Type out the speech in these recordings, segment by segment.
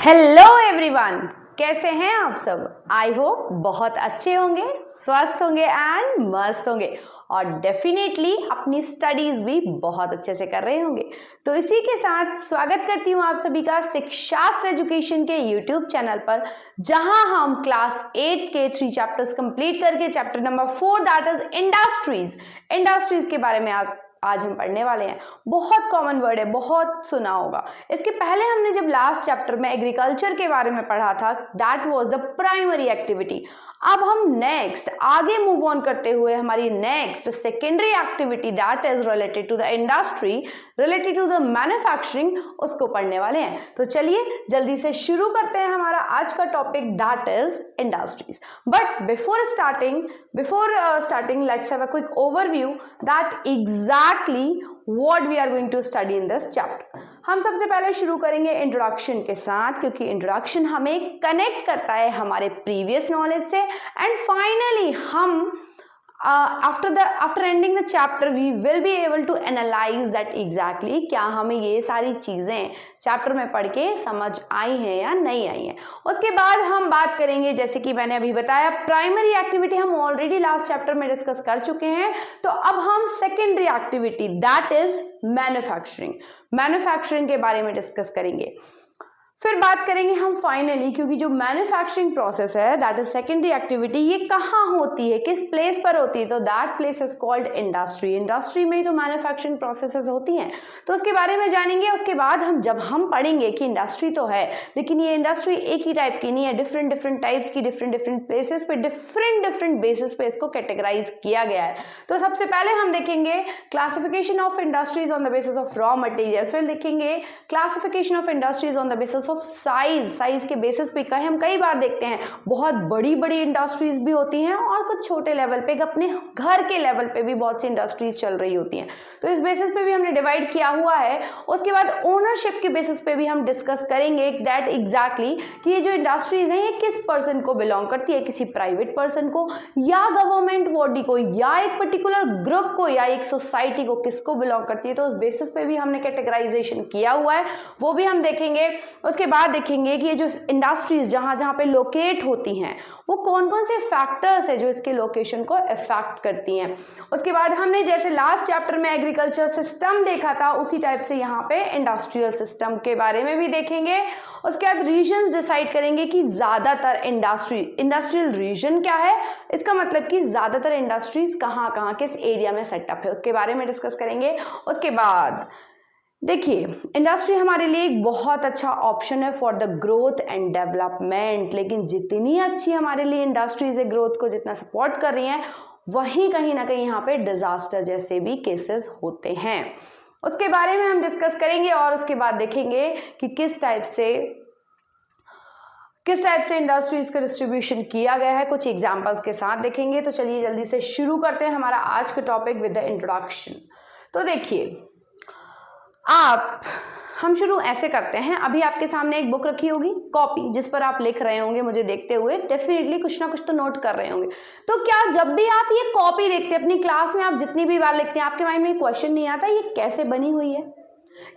Hello everyone, कैसे हैं आप सब। आई होप बहुत अच्छे होंगे, स्वस्थ होंगे एंड मस्त होंगे और डेफिनेटली अपनी स्टडीज भी बहुत अच्छे से कर रहे होंगे। तो इसी के साथ स्वागत करती हूँ आप सभी का शिक्षास्त्र एजुकेशन के यूट्यूब चैनल पर, जहां हम क्लास 8 के 3 चैप्टर्स कंप्लीट करके chapter number 4 that is industries के बारे में आज हम पढ़ने वाले हैं। बहुत कॉमन वर्ड है, बहुत सुना होगा। इसके पहले हमने जब लास्ट चैप्टर में एग्रीकल्चर के बारे में पढ़ा था, that was the primary activity. अब हम नेक्स्ट आगे मूव ऑन करते हुए हमारी next secondary activity that is related to the industry, related to the manufacturing, उसको पढ़ने वाले हैं। तो चलिए जल्दी से शुरू करते हैं हमारा आज का topic that is industries. But before starting let's have a quick overview that exactly what we are going to study in this chapter। हम सबसे पहले शुरू करेंगे इंट्रोडक्शन के साथ, क्योंकि इंट्रोडक्शन हमें कनेक्ट करता है हमारे प्रीवियस नॉलेज से एंड फाइनली हम after ending the chapter we will be able to analyze that exactly क्या हमें ये सारी चीजें चैप्टर में पढ़ के समझ आई हैं या नहीं आई हैं। उसके बाद हम बात करेंगे, जैसे कि मैंने अभी बताया, प्राइमरी एक्टिविटी हम ऑलरेडी लास्ट चैप्टर में डिस्कस कर चुके हैं। तो अब हम secondary activity that is manufacturing के बारे में डिस्कस करेंगे। फिर बात करेंगे हम फाइनली, क्योंकि जो मैन्युफैक्चरिंग प्रोसेस है दैट इज सेकेंडरी एक्टिविटी, ये कहाँ होती है, किस प्लेस पर होती है, तो that place is called industry में ही तो मैन्युफैक्चरिंग प्रोसेसेस होती हैं। तो उसके बारे में जानेंगे। उसके बाद हम पढ़ेंगे कि इंडस्ट्री तो है, लेकिन ये इंडस्ट्री एक ही टाइप की नहीं है, डिफरेंट टाइप्स की, डिफरेंट प्लेसेस पे डिफरेंट बेसिस पे इसको कैटेगराइज किया गया है। तो सबसे पहले हम देखेंगे classification of industries on the basis of raw material, फिर देखेंगे classification of industries on the basis of size के बेसिस पे हम कई बार देखते हैं बहुत बड़ी इंडस्ट्रीज भी होती हैं और कुछ छोटे लेवल पे, अपने घर के लेवल पे भी बहुत सी इंडस्ट्रीज चल रही होती हैं। तो इस बेसिस पे भी हमने डिवाइड किया हुआ है। उसके बाद ओनरशिप के बेसिस पे भी हम डिस्कस करेंगे दैट एग्जैक्टली कि ये जो इंडस्ट्रीज हैं ये किस पर्सन को बिलोंग करती है, किसी प्राइवेट पर्सन को या गवर्नमेंट बॉडी को या एक पर्टिकुलर ग्रुप को या एक सोसाइटी को, किसको बिलोंग करती है। तो उस बेसिस पे भी हमने कैटेगराइजेशन किया हुआ है, वो भी हम देखेंगे। उसके बाद देखेंगे कि ये जो इंडस्ट्रीज जहां पे लोकेट होती हैं वो कौन कौन से फैक्टर्स है जो इसके लोकेशन को इफेक्ट करती हैं। उसके बाद हमने जैसे लास्ट चैप्टर में एग्रीकल्चर सिस्टम देखा था, उसी टाइप से यहाँ पे इंडस्ट्रियल सिस्टम के बारे में भी देखेंगे। उसके बाद रीजन्स डिसाइड करेंगे कि ज्यादातर इंडस्ट्रियल रीजन क्या है, इसका मतलब कि ज्यादातर इंडस्ट्रीज कहाँ किस एरिया में सेटअप है, उसके बारे में डिस्कस करेंगे। उसके बाद देखिए, इंडस्ट्री हमारे लिए एक बहुत अच्छा ऑप्शन है for the growth and development, लेकिन जितनी अच्छी हमारे लिए इंडस्ट्रीज है, ग्रोथ को जितना सपोर्ट कर रही हैं, वहीं कहीं ना कहीं यहाँ पे डिजास्टर जैसे भी केसेस होते हैं, उसके बारे में हम डिस्कस करेंगे। और उसके बाद देखेंगे कि किस टाइप से इंडस्ट्रीज का डिस्ट्रीब्यूशन किया गया है, कुछ एग्जांपल्स के साथ देखेंगे। तो चलिए जल्दी से शुरू करते हैं हमारा आज का टॉपिक विद द इंट्रोडक्शन। तो देखिए, हम शुरू ऐसे करते हैं। अभी आपके सामने एक बुक रखी होगी, कॉपी, जिस पर आप लिख रहे होंगे, मुझे देखते हुए डेफिनेटली कुछ ना कुछ तो नोट कर रहे होंगे। तो क्या जब भी आप ये कॉपी देखते हैं अपनी क्लास में, आप जितनी भी बार लिखते हैं, आपके माइंड में क्वेश्चन नहीं आता ये कैसे बनी हुई है,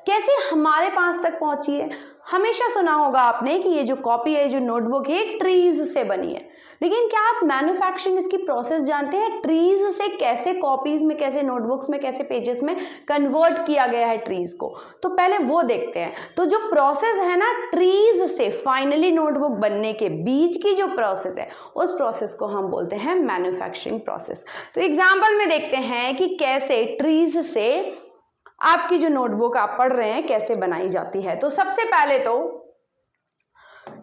कैसे हमारे पास तक पहुंची है। हमेशा सुना होगा आपने कि ये जो कॉपी है, जो नोटबुक है, ट्रीज से बनी है, लेकिन क्या आप मैन्युफैक्चरिंग इसकी प्रोसेस जानते हैं? ट्रीज से कैसे कॉपीज में, कैसे नोटबुक्स में, कैसे पेजेस में कन्वर्ट किया गया है ट्रीज को, तो पहले वो देखते हैं। तो जो प्रोसेस है ना, ट्रीज से फाइनली नोटबुक बनने के बीच की जो प्रोसेस है, उस प्रोसेस को हम बोलते हैं मैन्युफैक्चरिंग प्रोसेस। तो एग्जाम्पल में देखते हैं कि कैसे ट्रीज से आपकी जो नोटबुक आप पढ़ रहे हैं कैसे बनाई जाती है। तो सबसे पहले तो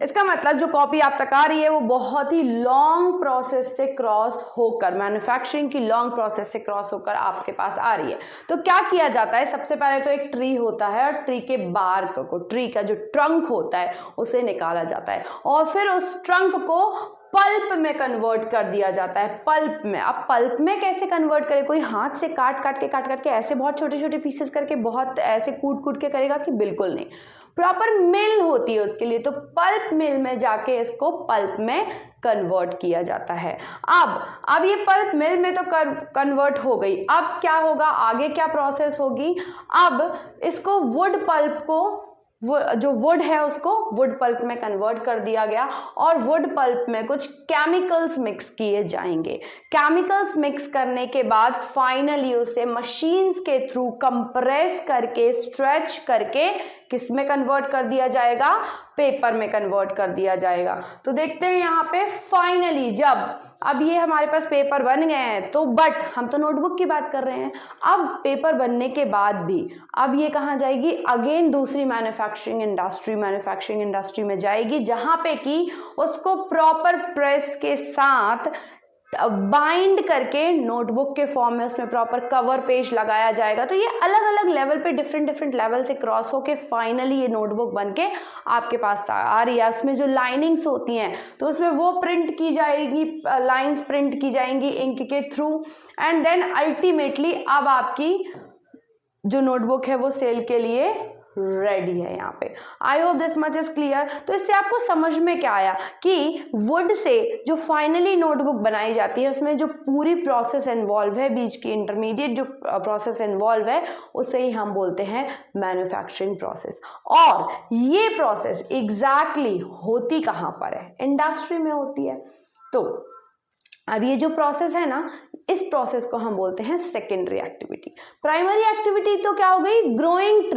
इसका मतलब जो कॉपी आप तक आ रही है वो बहुत ही लॉन्ग प्रोसेस से क्रॉस होकर, मैन्युफैक्चरिंग की लॉन्ग प्रोसेस से क्रॉस होकर आपके पास आ रही है। तो क्या किया जाता है, सबसे पहले तो एक ट्री होता है और ट्री के बार्क को, ट्री का जो ट्रंक होता है उसे निकाला जाता है और फिर उस ट्रंक को पल्प में कन्वर्ट कर दिया जाता है। पल्प में, अब पल्प में कैसे कन्वर्ट करे, कोई हाथ से काट के ऐसे बहुत छोटे पीसेस करके बहुत ऐसे कूट के करेगा कि बिल्कुल नहीं, प्रॉपर मिल होती है उसके लिए। तो पल्प मिल में जाके इसको पल्प में कन्वर्ट किया जाता है। अब ये पल्प मिल में तो कन्वर्ट हो गई, अब क्या होगा, आगे क्या प्रोसेस होगी, अब इसको वुड पल्प को वो जो वुड है उसको वुड पल्प में कन्वर्ट कर दिया गया और वुड पल्प में कुछ केमिकल्स मिक्स किए जाएंगे। केमिकल्स मिक्स करने के बाद फाइनली उसे मशीन्स के थ्रू कंप्रेस करके स्ट्रेच करके किस में कन्वर्ट कर दिया जाएगा, पेपर में कन्वर्ट कर दिया जाएगा। तो देखते हैं यहाँ पे फाइनली जब अब ये हमारे पास पेपर बन गए हैं, तो बट हम तो नोटबुक की बात कर रहे हैं, अब पेपर बनने के बाद भी अब ये कहाँ जाएगी, अगेन दूसरी मैन्युफैक्चरिंग इंडस्ट्री में जाएगी, जहां पे कि उसको प्रॉपर प्रेस के साथ बाइंड करके नोटबुक के फॉर्म में उसमें प्रॉपर कवर पेज लगाया जाएगा। तो ये अलग अलग लेवल पे डिफरेंट लेवल से क्रॉस होके फाइनली ये नोटबुक बनके आपके पास आ रही है। उसमें जो लाइनिंग्स होती हैं तो उसमें वो प्रिंट की जाएगी, लाइंस प्रिंट की जाएंगी इंक के थ्रू, एंड देन अल्टीमेटली अब आपकी जो नोटबुक है वो सेल के लिए रेडी है। यहाँ पे आई hope this much is clear. तो इससे आपको समझ में क्या आया कि वुड से जो फाइनली नोटबुक बनाई जाती है उसमें जो पूरी प्रोसेस इन्वॉल्व है, बीच की इंटरमीडिएट जो प्रोसेस इन्वॉल्व है उसे ही हम बोलते हैं मैन्युफैक्चरिंग प्रोसेस। और ये प्रोसेस एग्जैक्टली होती कहाँ पर है, इंडस्ट्री में होती है। तो अब ये जो प्रोसेस है ना, इस प्रोसेस को हम बोलते हैं सेकेंडरी एक्टिविटी। प्राइमरी एक्टिविटी तो क्या हो गई, ग्रोइंग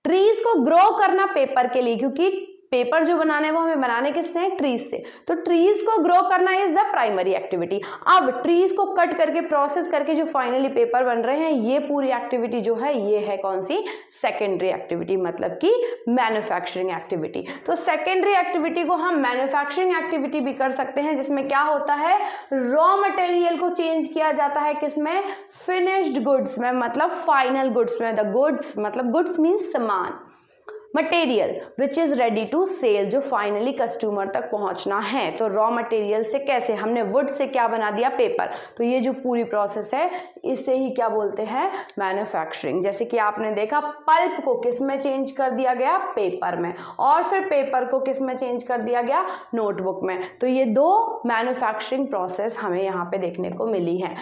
ट्रीज को ग्रो करना पेपर के लिए, क्योंकि पेपर जो बनाना है वो हमें बनाने किससे हैं, ट्रीज से। तो ट्रीज को ग्रो करना इज द प्राइमरी एक्टिविटी। अब ट्रीज को कट करके प्रोसेस करके जो फाइनली पेपर बन रहे हैं, ये पूरी एक्टिविटी जो है ये है कौन सी, सेकेंडरी एक्टिविटी, मतलब कि मैन्युफैक्चरिंग एक्टिविटी। तो सेकेंडरी एक्टिविटी को हम मैन्युफैक्चरिंग एक्टिविटी भी कर सकते हैं, जिसमें क्या होता है, रॉ मटेरियल को चेंज किया जाता है किसमें, फिनिश्ड गुड्स में, मतलब फाइनल गुड्स में। द गुड्स मतलब गुड्स मीन्स सामान, material which is ready to sell, जो फाइनली कस्टमर तक पहुंचना है। तो रॉ मटेरियल से कैसे, हमने वुड से क्या बना दिया, पेपर। तो ये जो पूरी प्रोसेस है इसे ही क्या बोलते हैं, मैन्युफैक्चरिंग। जैसे कि आपने देखा पल्प को किस में चेंज कर दिया गया, पेपर में, और फिर पेपर को किस में चेंज कर दिया गया, नोटबुक में। तो ये दो मैन्युफैक्चरिंग प्रोसेस हमें यहाँ पे देखने को मिली है।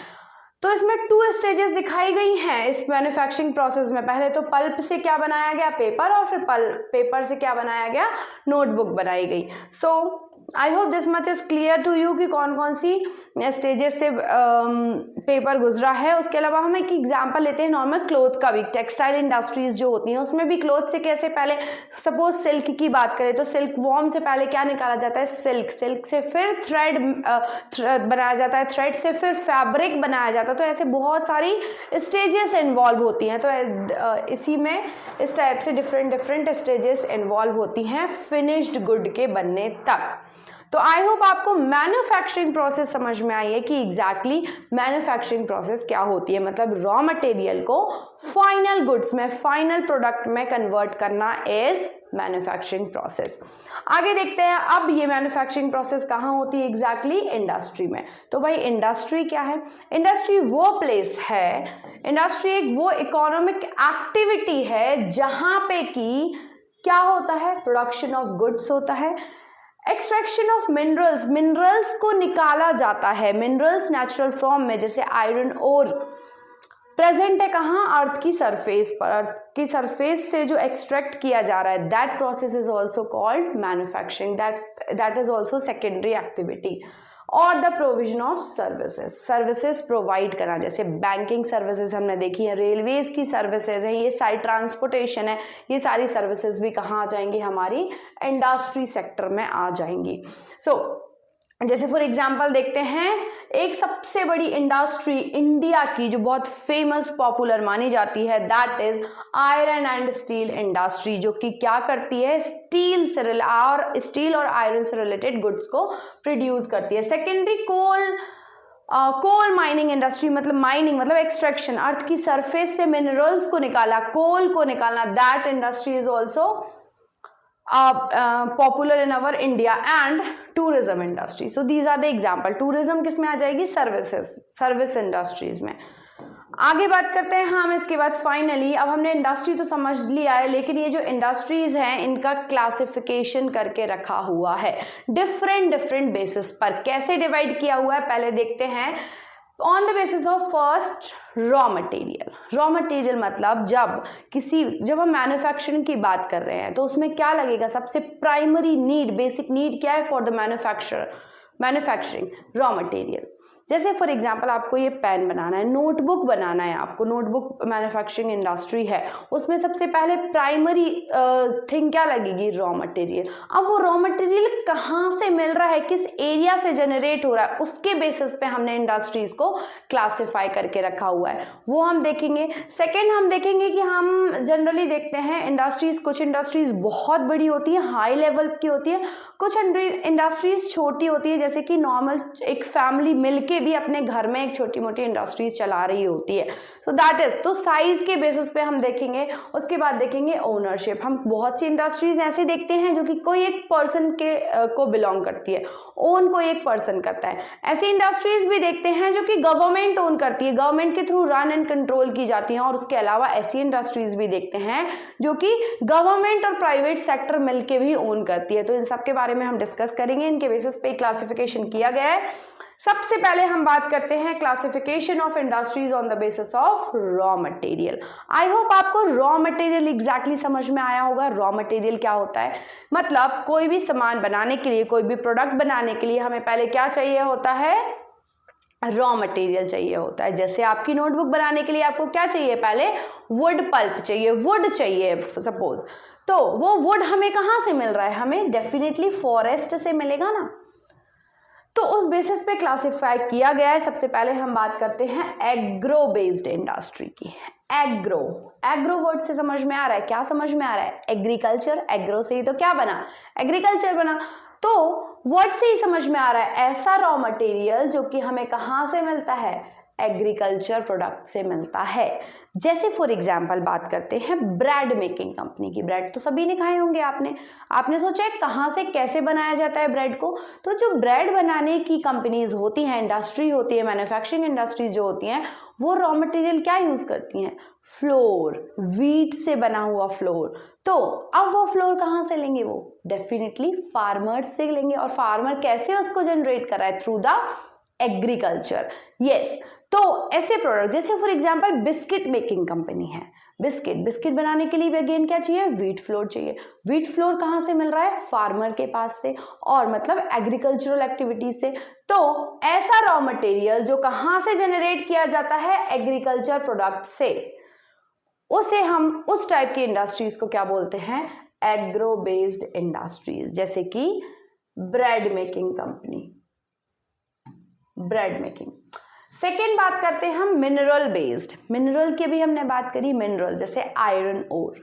तो इसमें 2 स्टेजेस दिखाई गई हैं इस मैन्युफैक्चरिंग प्रोसेस में। पहले तो पल्प से क्या बनाया गया, पेपर, और फिर पेपर से क्या बनाया गया, नोटबुक बनाई गई। So I hope this much is clear to you कि कौन कौन सी स्टेजेस से पेपर गुजरा है। उसके अलावा हम एक एग्जांपल लेते हैं नॉर्मल क्लोथ का भी। टेक्सटाइल इंडस्ट्रीज जो होती हैं उसमें भी क्लोथ से कैसे, पहले सपोज सिल्क की बात करें तो सिल्क वॉर्म से पहले क्या निकाला जाता है, सिल्क से फिर थ्रेड बनाया जाता है, थ्रेड से फिर फैब्रिक बनाया जाता है। तो ऐसे बहुत सारी स्टेजेस इन्वॉल्व होती हैं। तो इसी में इस टाइप से डिफरेंट स्टेजेस इन्वॉल्व होती हैं फिनिश्ड गुड के बनने तक। तो आई होप आपको मैन्युफैक्चरिंग प्रोसेस समझ में आई है कि एग्जैक्टली मैन्युफैक्चरिंग प्रोसेस क्या होती है, मतलब रॉ मटेरियल को फाइनल गुड्स में, फाइनल प्रोडक्ट में कन्वर्ट करना इज मैन्युफैक्चरिंग प्रोसेस। आगे देखते हैं अब ये मैन्युफैक्चरिंग प्रोसेस कहाँ होती है, एग्जैक्टली इंडस्ट्री में। तो भाई इंडस्ट्री क्या है, इंडस्ट्री वो प्लेस है, इंडस्ट्री एक वो इकोनॉमिक एक्टिविटी है जहां पे कि क्या होता है, प्रोडक्शन ऑफ गुड्स होता है, एक्सट्रैक्शन ऑफ मिनरल्स को निकाला जाता है, मिनरल्स नेचुरल फॉर्म में, जैसे आयरन ओर प्रेजेंट है कहाँ, अर्थ की सरफेस पर, अर्थ की सरफेस से जो एक्सट्रैक्ट किया जा रहा है, that process is also called manufacturing, that is also secondary activity. और the provision of services provide करना, जैसे बैंकिंग सर्विसेज हमने देखी है, रेलवेज की सर्विसेज हैं, ये सारी ट्रांसपोर्टेशन है, ये सारी सर्विसेज भी कहाँ आ जाएंगी, हमारी इंडस्ट्री सेक्टर में आ जाएंगी। जैसे फॉर एग्जांपल देखते हैं एक सबसे बड़ी इंडस्ट्री इंडिया की जो बहुत फेमस पॉपुलर मानी जाती है, that is iron and steel industry, जो कि क्या करती है, स्टील और आयरन से रिलेटेड गुड्स को प्रोड्यूस करती है। सेकेंडरी कोल माइनिंग इंडस्ट्री, मतलब माइनिंग मतलब एक्सट्रैक्शन, अर्थ की सरफेस से मिनरल्स को निकाला, कोल को निकालना, that industry is also popular in our India. And tourism industry, so these are the example. Tourism किस में आ जाएगी, सर्विस इंडस्ट्रीज में। आगे बात करते हैं हम इसके बाद फाइनली, अब हमने इंडस्ट्री तो समझ लिया है, लेकिन ये जो इंडस्ट्रीज हैं इनका क्लासिफिकेशन करके रखा हुआ है डिफरेंट बेसिस पर। कैसे डिवाइड किया हुआ है पहले देखते हैं। On the basis of first raw material. Raw material मतलब जब हम मैन्युफैक्चरिंग की बात कर रहे हैं तो उसमें क्या लगेगा, सबसे प्राइमरी नीड, बेसिक नीड क्या है for the manufacturing, raw material. जैसे फॉर एग्जांपल आपको ये पेन बनाना है, नोटबुक बनाना है आपको, नोटबुक मैन्युफैक्चरिंग इंडस्ट्री है, उसमें सबसे पहले प्राइमरी थिंग क्या लगेगी, रॉ मटेरियल। अब वो रॉ मटेरियल कहाँ से मिल रहा है, किस एरिया से जनरेट हो रहा है, उसके बेसिस पे हमने इंडस्ट्रीज को क्लासिफाई करके रखा हुआ है, वो हम देखेंगे। सेकेंड हम देखेंगे कि हम जनरली देखते हैं इंडस्ट्रीज, कुछ इंडस्ट्रीज बहुत बड़ी होती है, हाई लेवल की होती है, कुछ इंडस्ट्रीज छोटी होती है, जैसे कि नॉर्मल एक फैमिली मिलके भी अपने घर में एक छोटी मोटी इंडस्ट्रीज चला रही होती है। सो दैट इज, तो साइज के बेसिस पे हम देखेंगे। उसके बाद देखेंगे ओनरशिप। हम बहुत सी इंडस्ट्रीज ऐसे देखते हैं जो कि कोई एक पर्सन के को बिलोंग करती है, ओन कोई एक पर्सन करता है। ऐसी इंडस्ट्रीज भी देखते हैं जो कि गवर्नमेंट ओन करती है, गवर्नमेंट के थ्रू रन एंड कंट्रोल की जाती हैं। और उसके अलावा ऐसी इंडस्ट्रीज भी देखते हैं जो कि गवर्नमेंट और प्राइवेट सेक्टर मिलके भी ओन करती है। तो इन सब के बारे में हम डिस्कस करेंगे, इनके बेसिस पे क्लासिफिकेशन किया गया है। सबसे पहले हम बात करते हैं classification of industries on the basis of raw material. I hope आपको रॉ मटेरियल एग्जैक्टली समझ में आया होगा। रॉ मटेरियल क्या होता है, मतलब कोई भी सामान बनाने के लिए, कोई भी प्रोडक्ट बनाने के लिए हमें पहले क्या चाहिए होता है, रॉ मटेरियल चाहिए होता है। जैसे आपकी नोटबुक बनाने के लिए आपको क्या चाहिए, पहले वुड पल्प चाहिए, वुड चाहिए सपोज, तो वो वुड हमें कहाँ से मिल रहा है, हमें डेफिनेटली फॉरेस्ट से मिलेगा ना। तो उस बेसिस पे क्लासिफाई किया गया है। सबसे पहले हम बात करते हैं एग्रो बेस्ड इंडस्ट्री की। एग्रो, एग्रो वर्ड से समझ में आ रहा है, क्या समझ में आ रहा है, एग्रीकल्चर, एग्रो से ही तो क्या बना, एग्रीकल्चर बना। तो वर्ड से ही समझ में आ रहा है ऐसा रॉ मटेरियल जो कि हमें कहाँ से मिलता है, एग्रीकल्चर प्रोडक्ट से मिलता है। जैसे फॉर एग्जांपल बात करते हैं ब्रेड मेकिंग कंपनी की। ब्रेड तो सभी ने खाए होंगे, आपने सोचा है कहाँ से कैसे बनाया जाता है ब्रेड को। तो जो ब्रेड बनाने की कंपनीज होती हैं, इंडस्ट्री होती है, मैन्युफैक्चरिंग इंडस्ट्रीज जो होती हैं, वो रॉ मटेरियल क्या यूज करती हैं, फ्लोर, व्हीट से बना हुआ फ्लोर। तो अब वो फ्लोर कहाँ से लेंगे, वो डेफिनेटली फार्मर्स से लेंगे। और फार्मर कैसे उसको जनरेट कर रहा है, थ्रू द एग्रीकल्चर। यस, तो ऐसे प्रोडक्ट जैसे for example biscuit making company है, बिस्किट बनाने के लिए भी अगेन क्या चाहिए, व्हीट फ्लोर चाहिए। व्हीट फ्लोर कहाँ से मिल रहा है, फार्मर के पास से, और मतलब एग्रीकल्चरल एक्टिविटीज से। तो ऐसा रॉ मटेरियल जो कहाँ से जनरेट किया जाता है, एग्रीकल्चर प्रोडक्ट से, उसे हम उस टाइप की इंडस्ट्रीज को क्या बोलते हैं, एग्रो बेस्ड इंडस्ट्रीज। जैसे कि bread making company, bread making. Second बात करते हैं हम मिनरल बेस्ड। मिनरल की भी हमने बात करी, मिनरल जैसे iron ore,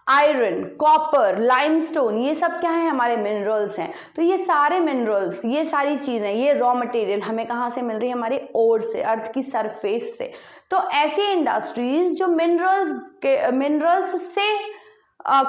iron, copper, limestone, ये सब क्या है, हमारे मिनरल्स हैं। तो ये सारे मिनरल्स, ये सारी चीजें, ये रॉ मटेरियल हमें कहाँ से मिल रही है, हमारे ओर से, अर्थ की सरफेस से। तो ऐसी इंडस्ट्रीज जो मिनरल्स से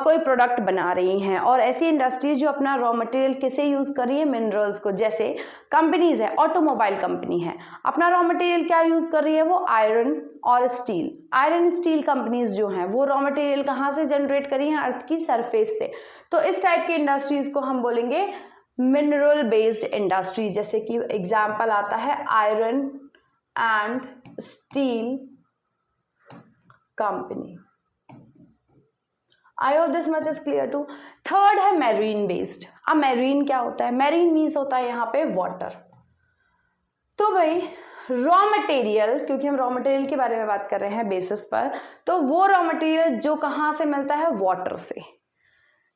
कोई प्रोडक्ट बना रही हैं, और ऐसी इंडस्ट्रीज जो अपना रॉ मटेरियल किसे यूज कर रही है, मिनरल्स को। जैसे कंपनीज है, ऑटोमोबाइल कंपनी है, अपना रॉ मटेरियल क्या यूज कर रही है, वो आयरन और स्टील। आयरन स्टील कंपनीज जो हैं वो रॉ मटेरियल कहाँ से जनरेट करी है, अर्थ की सरफेस से। तो इस टाइप की इंडस्ट्रीज को हम बोलेंगे मिनरल बेस्ड इंडस्ट्री। जैसे कि एग्जाम्पल आता है iron and steel company. I hope this much is clear too. Third है मैरीन बेस्ड। अब मैरीन क्या होता है, मैरीन मीन्स होता है यहाँ पे वाटर। तो भाई रॉ मटेरियल, क्योंकि हम रॉ मटेरियल के बारे में बात कर रहे हैं बेसिस पर, तो वो रॉ मटेरियल जो कहाँ से मिलता है, वाटर से।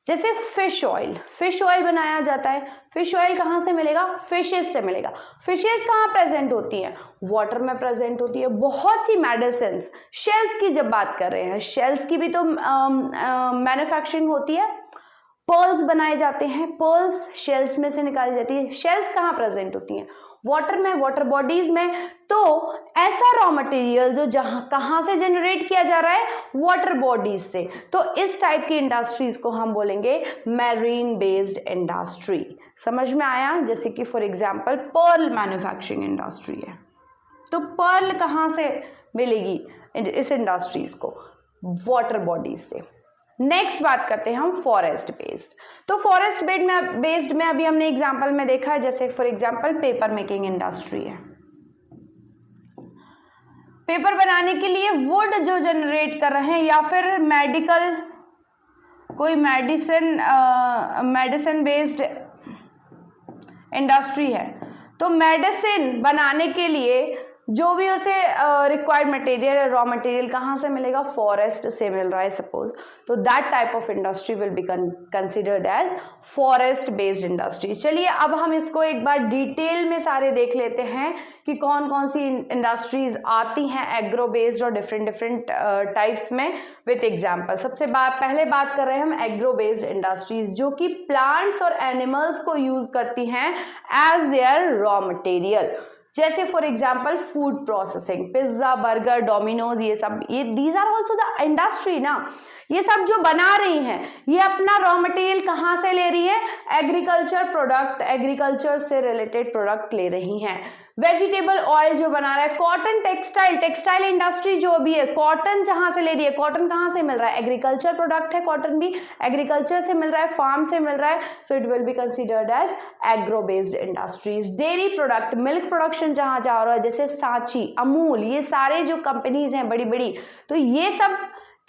जैसे फिश ऑयल बनाया जाता है। फिश ऑयल कहाँ से मिलेगा, फिशेस से मिलेगा। फिशेस कहाँ प्रेजेंट होती हैं, वाटर में प्रेजेंट होती है। बहुत सी मेडिसिन, शेल्स की जब बात कर रहे हैं, शेल्स की भी तो मैन्युफैक्चरिंग होती है, पर्ल्स बनाए जाते हैं, पर्ल्स शेल्स में से निकाली जाती है। शेल्स कहाँ प्रेजेंट होती हैं, वाटर में, वाटर बॉडीज में। तो ऐसा रॉ मटेरियल जो कहाँ से जनरेट किया जा रहा है, वाटर बॉडीज से। तो इस टाइप की इंडस्ट्रीज को हम बोलेंगे मैरीन बेस्ड इंडस्ट्री। समझ में आया। जैसे कि for example pearl manufacturing industry है, तो पर्ल कहाँ से मिलेगी इस इंडस्ट्रीज को, वाटर बॉडीज से। नेक्स्ट बात करते हैं हम फॉरेस्ट बेस्ड। तो फॉरेस्ट बेस्ड में अभी हमने एग्जांपल में देखा है, जैसे for example paper making industry है। पेपर बनाने के लिए वुड जो जनरेट कर रहे हैं, या फिर मेडिकल कोई मेडिसिन बेस्ड इंडस्ट्री है, तो मेडिसिन बनाने के लिए जो भी उसे रिक्वायर्ड मटेरियल रॉ मटेरियल कहाँ से मिलेगा, फॉरेस्ट से मिल रहा है सपोज, तो that type of industry will be considered as forest based industry. चलिए अब हम इसको एक बार डिटेल में सारे देख लेते हैं कि कौन कौन सी इंडस्ट्रीज आती हैं एग्रो बेस्ड और डिफरेंट टाइप्स में विथ एग्जाम्पल। सबसे पहले बात कर रहे हैं हम एग्रो बेस्ड इंडस्ट्रीज, जो कि प्लांट्स और एनिमल्स को यूज करती हैं एज देयर रॉ मटेरियल। जैसे for example food processing, pizza, burger, Domino's, ये सब, ये these are also the industry ना। ये सब जो बना रही हैं ये अपना रॉ मटेरियल कहाँ से ले रही है, एग्रीकल्चर प्रोडक्ट, एग्रीकल्चर से रिलेटेड प्रोडक्ट ले रही हैं। वेजिटेबल ऑयल जो बना रहा है, कॉटन, टेक्सटाइल इंडस्ट्री जो भी है, कॉटन जहां से ले रही है, कॉटन कहाँ से मिल रहा है, एग्रीकल्चर प्रोडक्ट है, कॉटन भी एग्रीकल्चर से मिल रहा है, फार्म से मिल रहा है, so it will be considered as agro based industries. Dairy product, milk production जहां जा रहा है, जैसे सांची, अमूल, ये सारे जो कंपनीज हैं बड़ी बड़ी, तो ये सब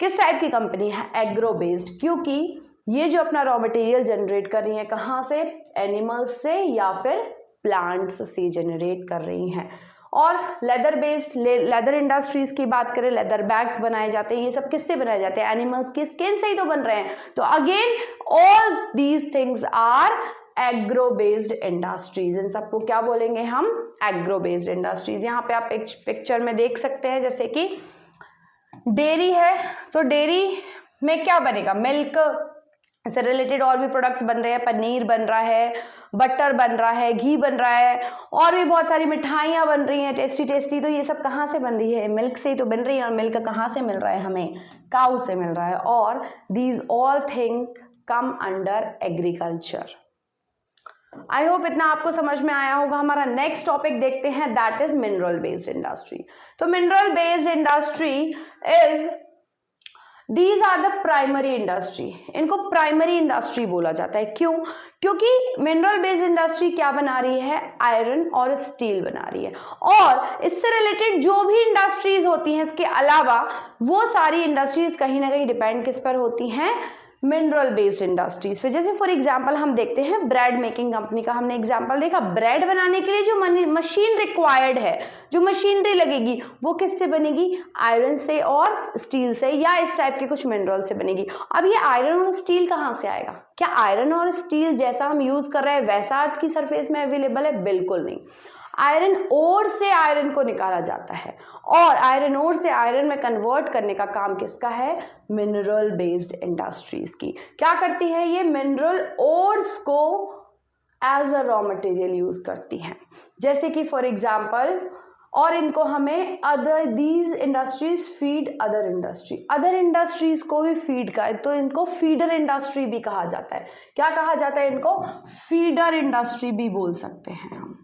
किस टाइप की कंपनी है, एग्रो बेस्ड, क्योंकि ये जो अपना रॉ मटेरियल जनरेट कर रही है कहाँ से, एनिमल्स से या फिर प्लांट्स से जनरेट कर रही हैं। और लेदर बेस्ड, लेदर इंडस्ट्रीज की बात करें, लेदर बैग्स बनाए जाते हैं, ये सब किससे बनाए जाते हैं, एनिमल्स की स्किन से ही तो बन रहे हैं। तो again all these things are agro based industries. इन सबको क्या बोलेंगे हम, एग्रो बेस्ड इंडस्ट्रीज। यहाँ पे आप एक पिक्चर में देख सकते हैं, जैसे कि डेयरी है, तो डेयरी में क्या बनेगा, मिल्क से रिलेटेड और भी प्रोडक्ट्स बन रहे हैं, पनीर बन रहा है, बटर बन रहा है, घी बन रहा है, और भी बहुत सारी मिठाइयाँ बन रही हैं टेस्टी। तो ये सब कहाँ से बन रही है, मिल्क से ही तो बन रही है, और मिल्क कहाँ से मिल रहा है, हमें काऊ से मिल रहा है। और these all thing come under agriculture. I hope इतना आपको समझ में आया होगा। हमारा नेक्स्ट टॉपिक देखते हैं, that is mineral based industry. तो mineral based industry is, these are the primary industry. इनको प्राइमरी इंडस्ट्री बोला जाता है, क्यों, क्योंकि मिनरल बेस्ड इंडस्ट्री क्या बना रही है, आयरन और स्टील बना रही है, और इससे रिलेटेड जो भी इंडस्ट्रीज होती हैं इसके अलावा, वो सारी इंडस्ट्रीज कहीं ना कहीं डिपेंड किस पर होती हैं, मिनरल बेस्ड इंडस्ट्रीज पे। जैसे फॉर एग्जांपल हम देखते हैं ब्रेड मेकिंग कंपनी का, हमने एग्जांपल देखा, ब्रेड बनाने के लिए जो मशीन रिक्वायर्ड है, जो मशीनरी लगेगी, वो किससे बनेगी, आयरन से और स्टील से, या इस टाइप के कुछ मिनरल से बनेगी। अब ये आयरन और स्टील कहाँ से आएगा, क्या आयरन और स्टील जैसा हम यूज कर रहे हैं वैसा अर्थ की सरफेस में अवेलेबल है, बिल्कुल नहीं। आयरन ओर से आयरन को निकाला जाता है, और आयरन ओर से आयरन में कन्वर्ट करने का काम किसका है, मिनरल बेस्ड इंडस्ट्रीज की। क्या करती है ये, मिनरल ओर्स को as a raw material use करती हैं। जैसे कि फॉर एग्जांपल, और इनको हमें these industries feed other industries को भी फीड का, तो इनको फीडर इंडस्ट्री भी कहा जाता है। क्या कहा जाता है इनको, फीडर इंडस्ट्री भी बोल सकते हैं हम,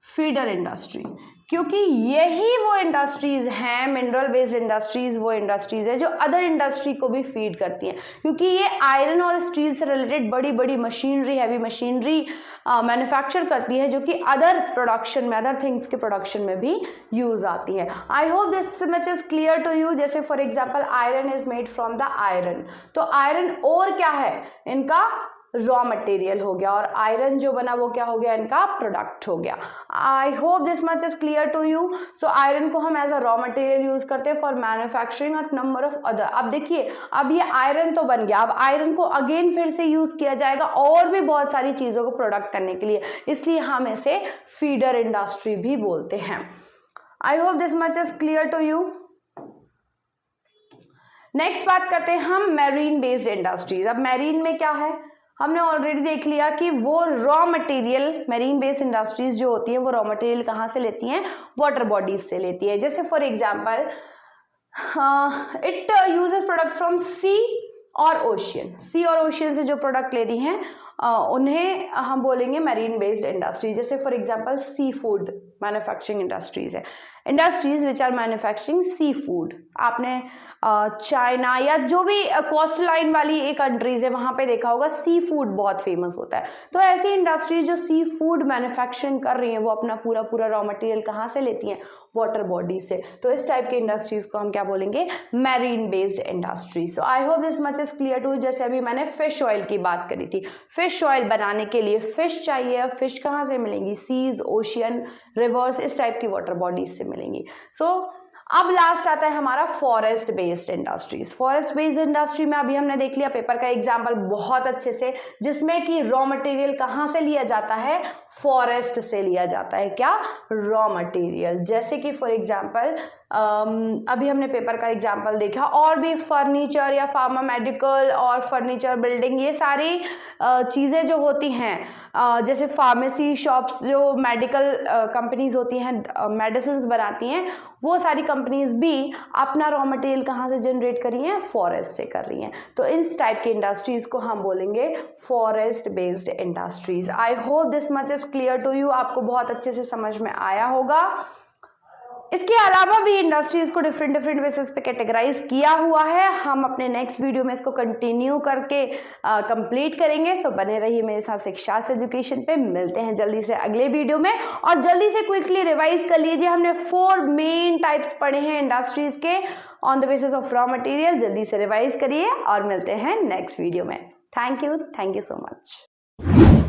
फीडर इंडस्ट्री, क्योंकि यही वो इंडस्ट्रीज हैं, मिनरल बेस्ड इंडस्ट्रीज वो इंडस्ट्रीज है जो अदर इंडस्ट्री को भी फीड करती हैं, क्योंकि ये आयरन और स्टील से रिलेटेड बड़ी बड़ी मशीनरी, हैवी मशीनरी मैन्युफैक्चर करती है, जो कि अदर प्रोडक्शन में, अदर थिंग्स के प्रोडक्शन में भी यूज आती है। I hope this much is clear to you. जैसे for example iron is made from the iron, तो आयरन और क्या है, इनका रॉ मटेरियल हो गया, और आयरन जो बना वो क्या हो गया, इनका प्रोडक्ट हो गया। I hope this much is clear to you. So iron को हम as a raw material use करते हैं for manufacturing a number of other. अब देखिए, अब ये आयरन तो बन गया, अब आयरन को अगेन फिर से यूज किया जाएगा और भी बहुत सारी चीजों को प्रोडक्ट करने के लिए, इसलिए हम इसे फीडर इंडस्ट्री भी बोलते हैं। I hope this much is clear to you. Next बात करते हैं हम मैरीन बेस्ड इंडस्ट्रीज। अब मैरीन में क्या है, हमने ऑलरेडी देख लिया कि वो raw material, marine based industries जो होती हैं वो रॉ मटेरियल कहाँ से लेती हैं, वाटर बॉडीज से लेती है। जैसे for example it uses product from sea और ओशियन, सी और ओशियन से जो प्रोडक्ट ले रही हैं, उन्हें हम बोलेंगे मैरीन बेस्ड इंडस्ट्री। जैसे for example seafood manufacturing industries है, industries which are manufacturing seafood. आपने चाइना या जो भी कोस्ट लाइन वाली कंट्रीज है वहाँ पे देखा होगा सी फूड बहुत फेमस होता है। तो ऐसी इंडस्ट्रीज जो सी फूड मैन्युफैक्चरिंग कर रही हैं वो अपना पूरा पूरा रॉ मटेरियल कहाँ से लेती हैं, वाटर बॉडी से। तो इस टाइप के इंडस्ट्रीज को हम क्या बोलेंगे, marine based industry. So I hope this much is clear to. जैसे अभी मैंने फिश ऑयल की बात करी थी, फिश ऑयल बनाने के लिए फिश चाहिए, फिश कहाँ से मिलेंगी, सीज, ओशियन, रिवर्स, इस टाइप की वाटर बॉडीज से मिलेंगी। सो अब लास्ट आता है हमारा forest based industries. Forest based industry में अभी हमने देख लिया पेपर का एग्जांपल बहुत अच्छे से, जिसमें कि रॉ मटेरियल कहाँ से लिया जाता है, फॉरेस्ट से लिया जाता है। क्या, रॉ मटेरियल। जैसे कि फॉर एग्जांपल अभी हमने पेपर का एग्जांपल देखा, और भी फर्नीचर या फार्मा मेडिकल और फर्नीचर बिल्डिंग, ये सारी चीज़ें जो होती हैं, जैसे फार्मेसी शॉप्स जो मेडिकल कंपनीज होती हैं, मेडिसिन बनाती हैं, वो सारी कंपनीज भी अपना रॉ मटेरियल कहाँ से जनरेट कर रही हैं, फॉरेस्ट से कर रही हैं। तो इस टाइप की इंडस्ट्रीज को हम बोलेंगे forest based industries. I hope this much is clear to you, आपको बहुत अच्छे से समझ में आया होगा। इसके अलावा भी इंडस्ट्रीज को डिफरेंट बेसिस पे कैटेगराइज किया हुआ है। हम अपने नेक्स्ट वीडियो में इसको कंटिन्यू करके कंप्लीट करेंगे। सो बने रहिए मेरे साथ शिक्षा एजुकेशन पे। मिलते हैं जल्दी से अगले वीडियो में, और जल्दी से क्विकली रिवाइज कर लीजिए। हमने 4 मेन टाइप्स पढ़े हैं इंडस्ट्रीज के on the basis of raw material. जल्दी से रिवाइज करिए और मिलते हैं नेक्स्ट वीडियो में। Thank you so much.